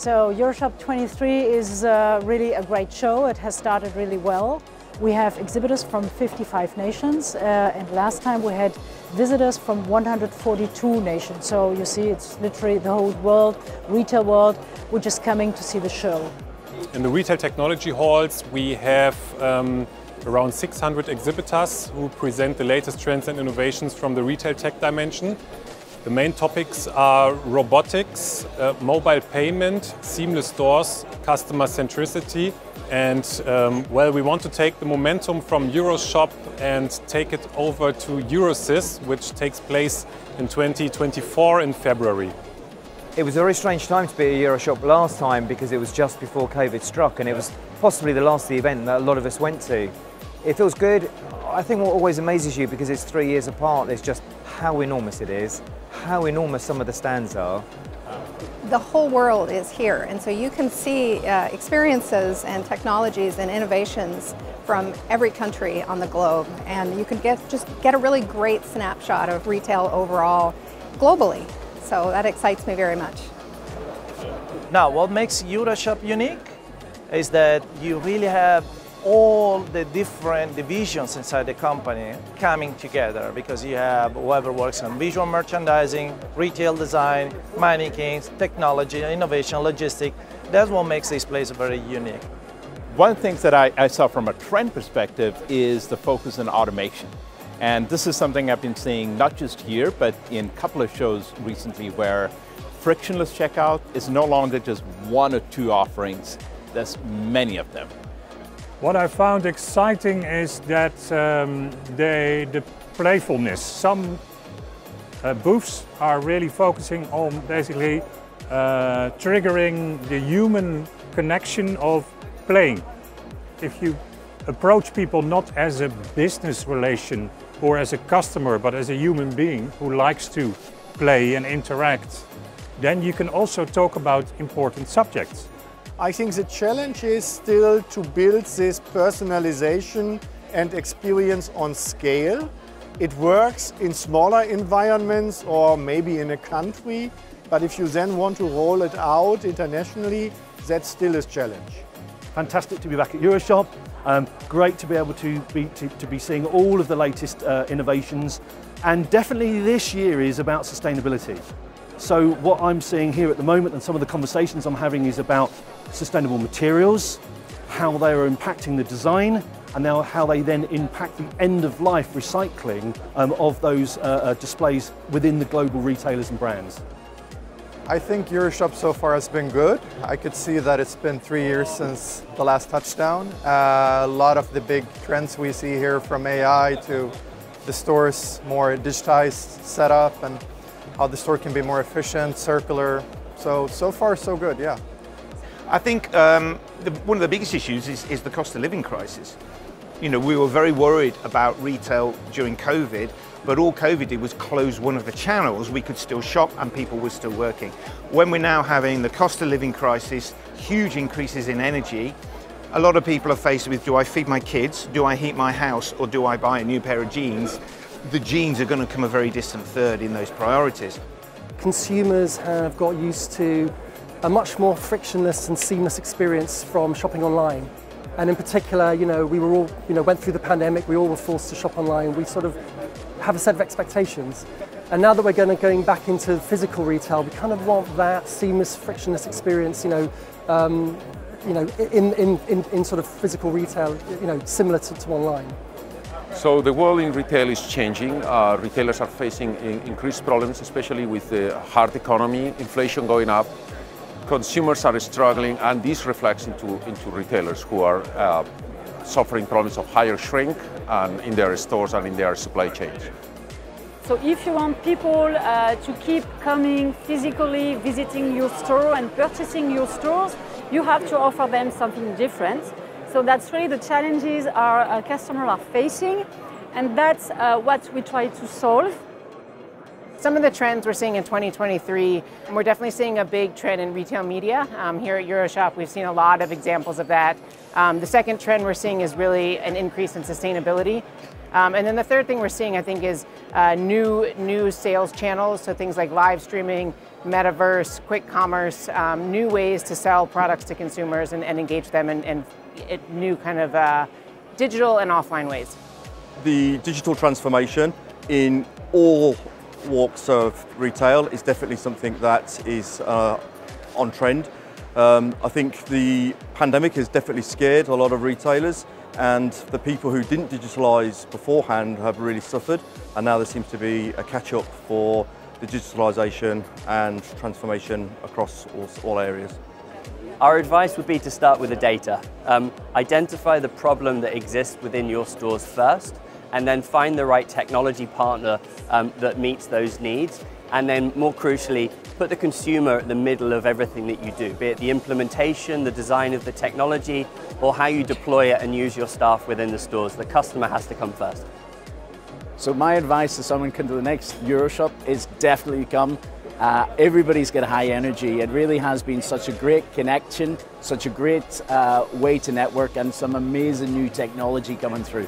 So EuroShop 23 is really a great show. It has started really well. We have exhibitors from 55 nations, and last time we had visitors from 142 nations. So you see, it's literally the whole world, retail world, which is coming to see the show. In the retail technology halls, we have around 600 exhibitors who present the latest trends and innovations from the retail tech dimension. The main topics are robotics, mobile payment, seamless stores, customer centricity, and well, we want to take the momentum from EuroShop and take it over to EuroSys, which takes place in 2024 in February. It was a very strange time to be at EuroShop last time because it was just before COVID struck, and it was possibly the last event that a lot of us went to. It feels good. I think what always amazes you, because it's 3 years apart, is just how enormous it is, how enormous some of the stands are. The whole world is here, and so you can see experiences and technologies and innovations from every country on the globe, and you can just get a really great snapshot of retail overall globally. So that excites me very much. Now, what makes EuroShop unique is that you really have all the different divisions inside the company coming together, because you have whoever works on visual merchandising, retail design, mannequins, technology, innovation, logistics. That's what makes this place very unique. One of the things that I saw from a trend perspective is the focus on automation. And this is something I've been seeing not just here, but in a couple of shows recently, where frictionless checkout is no longer just one or two offerings. There's many of them. What I found exciting is that the playfulness. Some booths are really focusing on basically triggering the human connection of playing. If you approach people not as a business relation or as a customer, but as a human being who likes to play and interact, then you can also talk about important subjects. I think the challenge is still to build this personalization and experience on scale. It works in smaller environments or maybe in a country, but if you then want to roll it out internationally, that's still a challenge. Fantastic to be back at EuroShop. Great to be able to be seeing all of the latest innovations, and definitely this year is about sustainability. So what I'm seeing here at the moment, and some of the conversations I'm having, is about sustainable materials, how they are impacting the design, and now how they then impact the end-of-life recycling of those displays within the global retailers and brands. I think EuroShop so far has been good. I could see that it's been 3 years since the last touchdown. A lot of the big trends we see here, from AI to the store's more digitized setup and how the store can be more efficient, circular. So far so good, yeah. I think one of the biggest issues is the cost of living crisis. You know, we were very worried about retail during COVID, but all COVID did was close one of the channels. We could still shop and people were still working. When we're now having the cost of living crisis, huge increases in energy, a lot of people are faced with, do I feed my kids, do I heat my house, or do I buy a new pair of jeans? The jeans are going to come a very distant third in those priorities. Consumers have got used to a much more frictionless and seamless experience from shopping online. And in particular, we were all, went through the pandemic, we all were forced to shop online. We sort of have a set of expectations. And now that we're going back into physical retail, we kind of want that seamless, frictionless experience, in sort of physical retail, similar to online. So the world in retail is changing. Retailers are facing increased problems, especially with the hard economy, inflation going up. Consumers are struggling, and this reflects into retailers who are suffering problems of higher shrink in their stores and in their supply chains. So if you want people to keep coming physically, visiting your store and purchasing your stores, you have to offer them something different. So that's really the challenges our customers are facing, and that's what we try to solve. Some of the trends we're seeing in 2023, we're definitely seeing a big trend in retail media. Here at EuroShop, we've seen a lot of examples of that. The second trend we're seeing is really an increase in sustainability. And then the third thing we're seeing, I think, is new sales channels, so things like live streaming, metaverse, quick commerce, new ways to sell products to consumers and engage them in new kind of digital and offline ways. The digital transformation in all walks of retail is definitely something that is on trend. I think the pandemic has definitely scared a lot of retailers, and the people who didn't digitalise beforehand have really suffered, and now there seems to be a catch-up for the digitalisation and transformation across all areas. Our advice would be to start with the data. Identify the problem that exists within your stores first, and then find the right technology partner that meets those needs. And then, more crucially, put the consumer at the middle of everything that you do, be it the implementation, the design of the technology, or how you deploy it and use your staff within the stores. The customer has to come first. So my advice to someone coming to the next EuroShop is definitely come. Everybody's got high energy. It really has been such a great connection, such a great way to network, and some amazing new technology coming through.